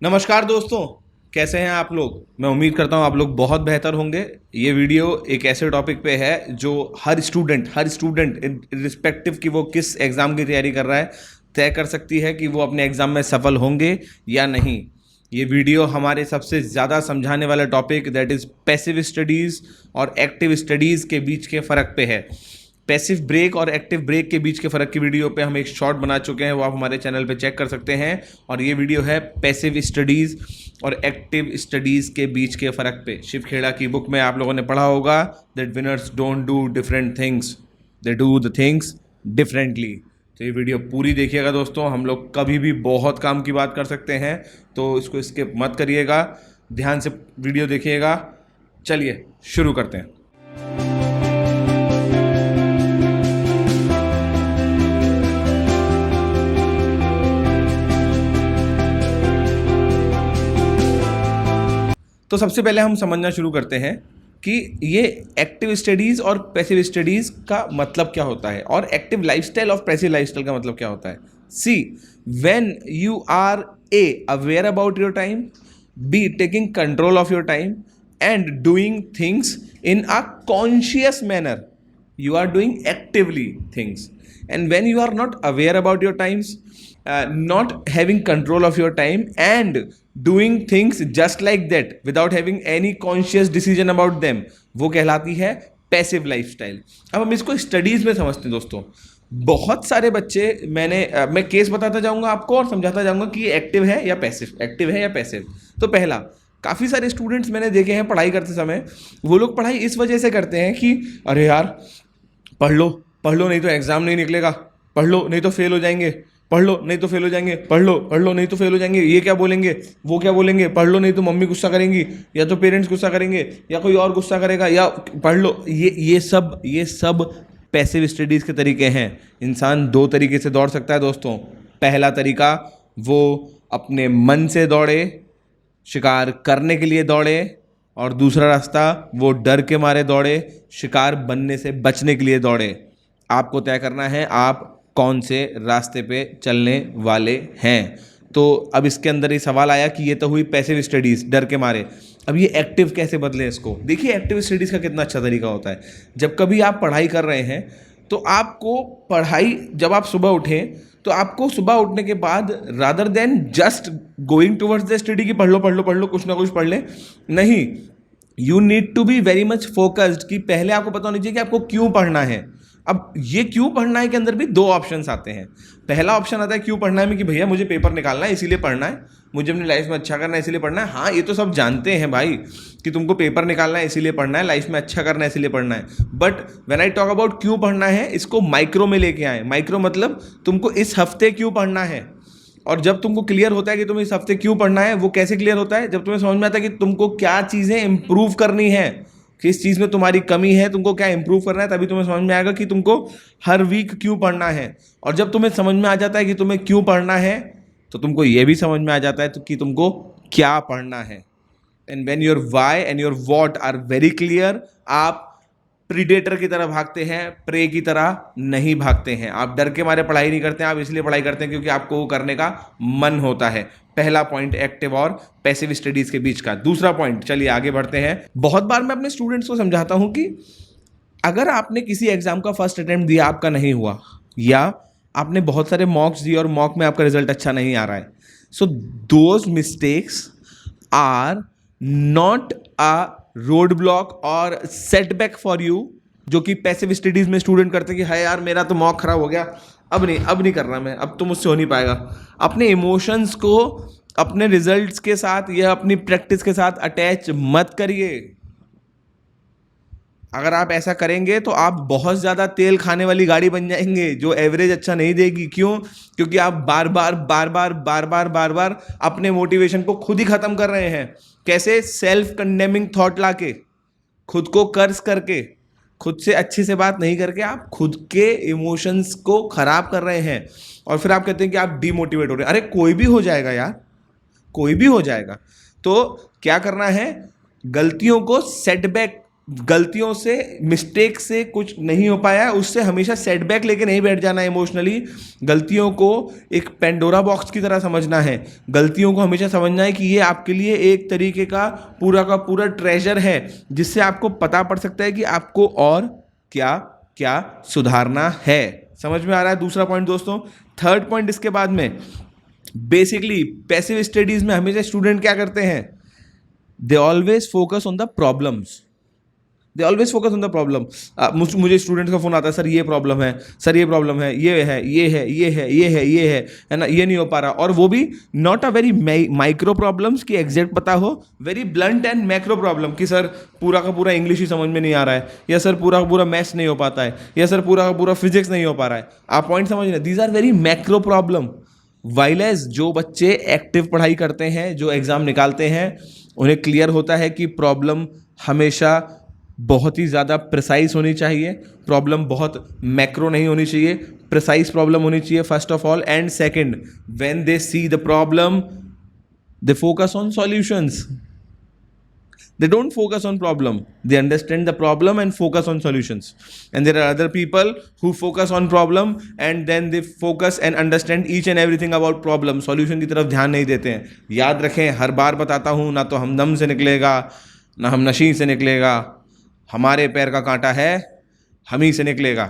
नमस्कार दोस्तों, कैसे हैं आप लोग। मैं उम्मीद करता हूं आप लोग बहुत बेहतर होंगे। ये वीडियो एक ऐसे टॉपिक पे है जो हर स्टूडेंट रिस्पेक्टिव कि वो किस एग्ज़ाम की तैयारी कर रहा है तय कर सकती है कि वो अपने एग्ज़ाम में सफल होंगे या नहीं। ये वीडियो हमारे सबसे ज़्यादा समझाने वाला topic that is passive studies और एक्टिव स्टडीज़ के बीच के फ़र्क पे है। पैसिव ब्रेक और एक्टिव ब्रेक के बीच के फ़र्क की वीडियो पे हम एक शॉर्ट बना चुके हैं, वो आप हमारे चैनल पे चेक कर सकते हैं। और ये वीडियो है पैसिव स्टडीज़ और एक्टिव स्टडीज़ के बीच के फ़र्क पे। शिव खेड़ा की बुक में आप लोगों ने पढ़ा होगा that winners don't do different things, they do the things differently. तो ये वीडियो पूरी देखिएगा दोस्तों। हम लोग कभी भी बहुत काम की बात कर सकते हैं, तो इसको स्किप मत करिएगा, ध्यान से वीडियो देखिएगा। चलिए शुरू करते हैं। तो सबसे पहले हम समझना शुरू करते हैं कि ये एक्टिव स्टडीज़ और पैसिव स्टडीज़ का मतलब क्या होता है और एक्टिव लाइफस्टाइल और पैसिव लाइफस्टाइल का मतलब क्या होता है। See, when you are a aware about your time, be taking control of your time and doing things in a conscious manner, you are doing actively things. And when you are not aware about your times, not having control of your time and doing things just like that without having any conscious decision about them, वो कहलाती है passive lifestyle. अब हम इसको studies में समझते हैं दोस्तों। बहुत सारे बच्चे मैं केस बताता जाऊंगा आपको और समझाता जाऊंगा कि ये एक्टिव है या पैसिव, एक्टिव है या पैसिव। तो पहला, काफ़ी सारे स्टूडेंट्स मैंने देखे हैं पढ़ाई करते समय, वो लोग पढ़ाई इस वजह से करते हैं कि अरे यार पढ़ लो नहीं तो एग्ज़ाम नहीं निकलेगा, पढ़ लो नहीं तो फेल हो जाएंगे, पढ़ लो नहीं तो फेल हो जाएंगे, पढ़ लो नहीं तो फेल हो जाएंगे, ये क्या बोलेंगे, वो क्या बोलेंगे, पढ़ लो नहीं तो मम्मी गुस्सा करेंगी या तो पेरेंट्स गुस्सा करेंगे या कोई और गुस्सा करेगा, या पढ़ लो। ये सब पैसिव स्टडीज़ के तरीके हैं। इंसान दो तरीके से दौड़ सकता है दोस्तों। पहला तरीका, वो अपने मन से दौड़े, शिकार करने के लिए दौड़े, और दूसरा रास्ता, वो डर के मारे दौड़े, शिकार बनने से बचने के लिए दौड़े। आपको तय करना है आप कौन से रास्ते पे चलने वाले हैं। तो अब इसके अंदर ये सवाल आया कि ये तो हुई पैसिव स्टडीज़, डर के मारे। अब ये एक्टिव कैसे बदलें इसको। देखिए एक्टिव स्टडीज़ का कितना अच्छा तरीका होता है। जब कभी आप पढ़ाई कर रहे हैं तो आपको पढ़ाई, जब आप सुबह उठें तो आपको सुबह उठने के बाद rather than just going towards the study की पढ़ लो कुछ ना कुछ पढ़ लें, नहीं, you need to be very much focused कि पहले आपको पता होना चाहिए कि आपको क्यों पढ़ना है। अब ये क्यों पढ़ना है के अंदर भी दो ऑप्शंस आते हैं। पहला ऑप्शन आता है क्यों पढ़ना है में कि भैया मुझे पेपर निकालना है इसीलिए पढ़ना है, मुझे अपनी लाइफ में अच्छा करना है इसीलिए पढ़ना है। हाँ, ये तो सब जानते हैं भाई कि तुमको पेपर निकालना है इसीलिए पढ़ना है, लाइफ में अच्छा करना है इसीलिए पढ़ना है। But when I talk about क्यों पढ़ना है, इसको माइक्रो में लेके आए। माइक्रो मतलब तुमको इस हफ्ते क्यों पढ़ना है, और जब तुमको क्लियर होता है कि तुम्हें इस हफ्ते क्यों पढ़ना है, वो कैसे क्लियर होता है, जब तुम्हें समझ में आता है कि तुमको क्या चीज़ें इंप्रूव करनी है, किस चीज़ में तुम्हारी कमी है, तुमको क्या इंप्रूव करना है, तभी तुम्हें समझ में आएगा कि तुमको हर वीक क्यों पढ़ना है। और जब तुम्हें समझ में आ जाता है कि तुम्हें क्यों पढ़ना है, तो तुमको ये भी समझ में आ जाता है कि तुमको क्या पढ़ना है। And when your why and your what are very clear, आप प्रीडेटर की तरह भागते हैं, प्रे की तरह नहीं भागते हैं। आप डर के मारे पढ़ाई नहीं करते हैं, आप इसलिए पढ़ाई करते हैं क्योंकि आपको वो करने का मन होता है। पहला पॉइंट एक्टिव और पैसिव स्टडीज के बीच का। दूसरा पॉइंट, चलिए आगे बढ़ते हैं। बहुत बार मैं अपने स्टूडेंट्स को समझाता हूं कि अगर आपने किसी एग्जाम का फर्स्ट अटेम्प्ट दिया, आपका नहीं हुआ, या आपने बहुत सारे मॉक्स दिए और मॉक में आपका रिजल्ट अच्छा नहीं आ रहा है, so those mistakes are not a road block और सेटबैक फॉर यू, जो कि पैसिव स्टडीज में स्टूडेंट करते हैं कि हाय यार मेरा तो मॉक खराब हो गया, अब नहीं करना मैं, अब तो मुझसे हो नहीं पाएगा। अपने इमोशंस को अपने रिजल्ट्स के साथ या अपनी प्रैक्टिस के साथ अटैच मत करिए। अगर आप ऐसा करेंगे तो आप बहुत ज़्यादा तेल खाने वाली गाड़ी बन जाएंगे जो एवरेज अच्छा नहीं देगी। क्यों? क्योंकि आप बार बार अपने मोटिवेशन को खुद ही ख़त्म कर रहे हैं। कैसे? सेल्फ कंडेमिंग थॉट लाके, खुद को कर्ज करके, खुद से अच्छे से बात नहीं करके आप खुद के इमोशंस को ख़राब कर रहे हैं। और फिर आप कहते हैं कि आप डीमोटिवेट हो रहे हैं। अरे कोई भी हो जाएगा यार, कोई भी हो जाएगा। तो क्या करना है? गलतियों को सेटबैक गलतियों से, मिस्टेक से कुछ नहीं हो पाया है, उससे हमेशा सेटबैक लेके नहीं बैठ जाना है इमोशनली। गलतियों को एक पेंडोरा बॉक्स की तरह समझना है। गलतियों को हमेशा समझना है कि ये आपके लिए एक तरीके का पूरा ट्रेजर है, जिससे आपको पता पड़ सकता है कि आपको और क्या क्या सुधारना है। समझ में आ रहा है दूसरा पॉइंट दोस्तों? थर्ड पॉइंट इसके बाद में, बेसिकली पैसिव स्टडीज में हमेशा स्टूडेंट क्या करते हैं? They always focus on the problems. They always focus on the problem. मुझे स्टूडेंट्स का फोन आता है, सर ये प्रॉब्लम है, सर ये प्रॉब्लम है, ये है, ये है, ये है, ये है, ये है ना, ये नहीं हो पा रहा। और वो भी not a very micro problems की एग्जैक्ट पता हो, very blunt and macro problem कि सर पूरा का पूरा इंग्लिश ही समझ में नहीं आ रहा है, या सर पूरा का पूरा मैथ्स नहीं हो पाता है, या सर पूरा का पूरा फिजिक्स नहीं हो पा रहा है। आप पॉइंट समझ रहे हैं? These are very macro problem. वाइलेस जो बच्चे एक्टिव पढ़ाई करते हैं, जो एग्जाम निकालते हैं, उन्हें क्लियर होता है कि प्रॉब्लम हमेशा बहुत ही ज़्यादा प्रिसाइज होनी चाहिए। प्रॉब्लम बहुत मैक्रो नहीं होनी चाहिए, प्रिसाइज प्रॉब्लम होनी चाहिए first of all. And second, when they see the problem they focus on solutions. They don't focus on problem. They understand the problem and focus on solutions. And there are other people who focus on problem and then they focus and understand each and everything about problem. Solution की तरफ ध्यान नहीं देते हैं। याद रखें, हर बार बताता हूँ, ना तो हमदम से निकलेगा, ना हम नशीं से निकलेगा। हमारे पैर का कांटा है, हम ही से निकलेगा।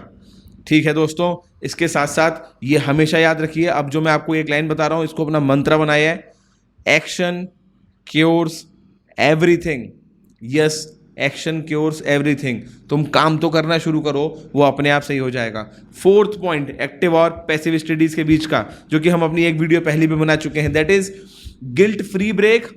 ठीक है दोस्तों, इसके साथ साथ ये हमेशा याद रखिए, अब जो मैं आपको एक लाइन बता रहा हूँ, इसको अपना मंत्र बनाइए। Action cures everything. Yes, action cures everything. तुम काम तो करना शुरू करो, वो अपने आप सही हो जाएगा। फोर्थ पॉइंट एक्टिव और पैसिव स्टडीज के बीच का, जो कि हम अपनी एक वीडियो पहले भी बना चुके हैं, that is guilt free break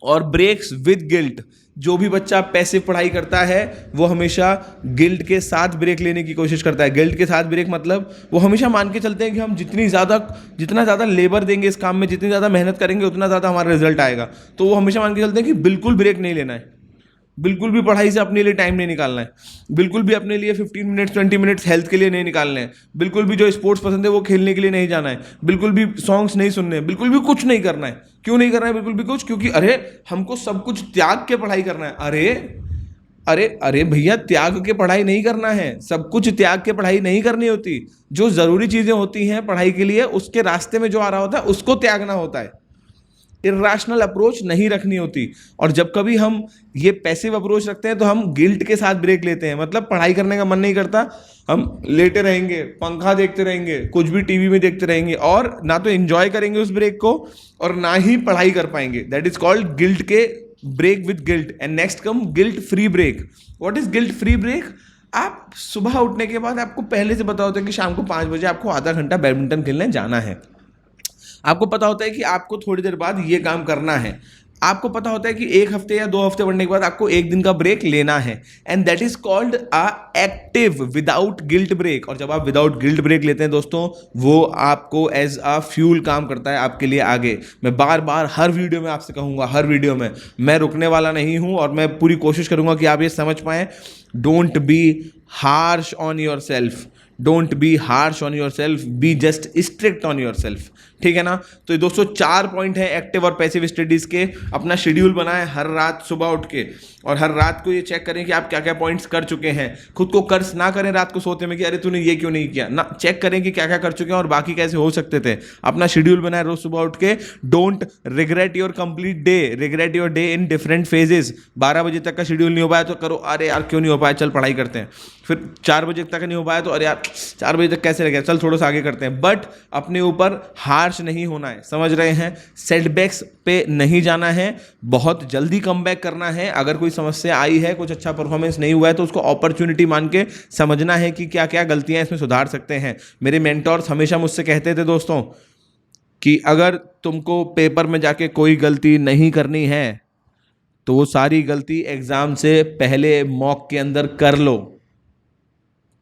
और ब्रेक्स विद गिल्ट। जो भी बच्चा पैसिव पढ़ाई करता है वो हमेशा गिल्ट के साथ ब्रेक लेने की कोशिश करता है। गिल्ट के साथ ब्रेक मतलब वो हमेशा मान के चलते हैं कि हम जितना ज़्यादा लेबर देंगे इस काम में, जितनी ज़्यादा मेहनत करेंगे, उतना ज़्यादा हमारा रिजल्ट आएगा। तो वो हमेशा मान के चलते हैं कि बिल्कुल ब्रेक नहीं लेना है, बिल्कुल भी पढ़ाई से अपने लिए टाइम नहीं निकालना है, बिल्कुल भी अपने लिए 15 मिनट्स 20 मिनट्स हेल्थ के लिए नहीं निकालने हैं, बिल्कुल भी जो स्पोर्ट्स पसंद है वो खेलने के लिए नहीं जाना है, बिल्कुल भी सॉन्ग्स नहीं सुनने हैं, बिल्कुल भी कुछ नहीं करना है। क्यों नहीं करना है बिल्कुल भी कुछ? क्योंकि अरे हमको सब कुछ त्याग के पढ़ाई करना है। अरे अरे अरे भैया, त्याग के पढ़ाई नहीं करना है, सब कुछ त्याग के पढ़ाई नहीं करनी होती। जो ज़रूरी चीज़ें होती हैं पढ़ाई के लिए, उसके रास्ते में जो आ रहा होता है उसको त्यागना होता है। इर्राशनल अप्रोच नहीं रखनी होती। और जब कभी हम ये पैसिव अप्रोच रखते हैं तो हम गिल्ट के साथ ब्रेक लेते हैं। मतलब पढ़ाई करने का मन नहीं करता, हम लेटे रहेंगे, पंखा देखते रहेंगे, कुछ भी टीवी में देखते रहेंगे, और ना तो एंजॉय करेंगे उस ब्रेक को और ना ही पढ़ाई कर पाएंगे। दैट इज कॉल्ड गिल्ट के break with guilt. And next come guilt free break. What is guilt free break? आप सुबह उठने के बाद आपको पहले से पता होता है कि शाम को 5 बजे आपको आधा घंटा बैडमिंटन खेलने जाना है। आपको पता होता है कि आपको थोड़ी देर बाद ये काम करना है। आपको पता होता है कि 1 हफ्ते या 2 हफ्ते पढ़ने के बाद आपको 1 दिन का ब्रेक लेना है। And that is called a active without guilt break. और जब आप विदाउट गिल्ट ब्रेक लेते हैं दोस्तों, वो आपको एज अ फ्यूल काम करता है आपके लिए आगे। मैं बार बार हर वीडियो में आपसे कहूँगा, हर वीडियो में मैं रुकने वाला नहीं हूँ और मैं पूरी कोशिश करूँगा कि आप ये समझ पाएँ। Don't be harsh on your self, don't be harsh on your self, be just strict on your self. ठीक है ना? तो ये दोस्तों 4 पॉइंट है एक्टिव और पैसिव स्टडीज़ के। अपना शेड्यूल बनाएं हर रात सुबह उठ के, और हर रात को ये चेक करें कि आप क्या क्या पॉइंट्स कर चुके हैं। खुद को कर्ज ना करें रात को सोते में कि अरे तूने ये क्यों नहीं किया ना। चेक करें कि क्या क्या कर चुके हैं और बाकी कैसे हो सकते थे। अपना शेड्यूल बनाएं रोज सुबह उठ के। Don't regret your complete day, regret your day in different phases. 12 बजे तक का शेड्यूल नहीं हो पाया तो करो अरे यार क्यों नहीं हो पाया, चल पढ़ाई करते हैं। फिर 4 बजे तक नहीं हो पाया तो अरे यार 4 बजे तक कैसे रह गया, चल थोड़ा सा आगे करते हैं। बट अपने ऊपर हार्श नहीं होना है, समझ रहे हैं? सेटबैक्स पे नहीं जाना है, बहुत जल्दी कमबैक करना है। अगर कोई समस्या आई है, कुछ अच्छा परफॉर्मेंस नहीं हुआ है, तो उसको अपॉर्चुनिटी मान के समझना है कि क्या क्या गलतियां इसमें सुधार सकते हैं। मेरे मेंटोर्स हमेशा मुझसे कहते थे दोस्तों कि अगर तुमको पेपर में जाके कोई गलती नहीं करनी है तो वो सारी गलती एग्जाम से पहले मॉक के अंदर कर लो।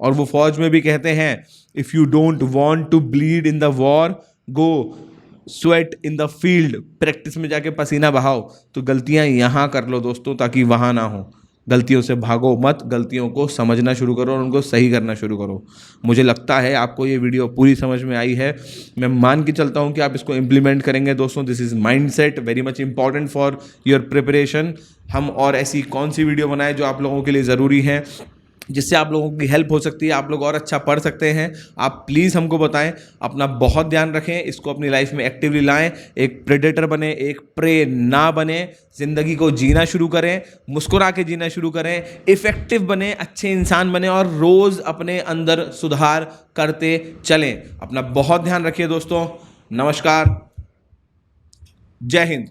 और वो फौज में भी कहते हैं, if you don't want to bleed in the war, go sweat in the field. Practice में जाके पसीना बहाओ। तो गलतियां यहाँ कर लो दोस्तों, ताकि वहाँ ना हो। गलतियों से भागो मत, गलतियों को समझना शुरू करो और उनको सही करना शुरू करो। मुझे लगता है आपको ये वीडियो पूरी समझ में आई है। मैं मान के चलता हूँ कि आप इसको इम्प्लीमेंट करेंगे दोस्तों। This is mindset, very much important for your preparation. हम और ऐसी कौन सी वीडियो बनाएं जो आप लोगों के लिए ज़रूरी हैं, जिससे आप लोगों की हेल्प हो सकती है, आप लोग और अच्छा पढ़ सकते हैं। आप प्लीज़ हमको बताएं। अपना बहुत ध्यान रखें, इसको अपनी लाइफ में एक्टिवली लाएं। एक प्रेडेटर बने, एक प्रे ना बने, ज़िंदगी को जीना शुरू करें, मुस्कुरा के जीना शुरू करें, इफ़ेक्टिव बने, अच्छे इंसान बने और रोज़ अपने अंदर सुधार करते चलें। अपना बहुत ध्यान रखिए दोस्तों। नमस्कार, जय हिंद।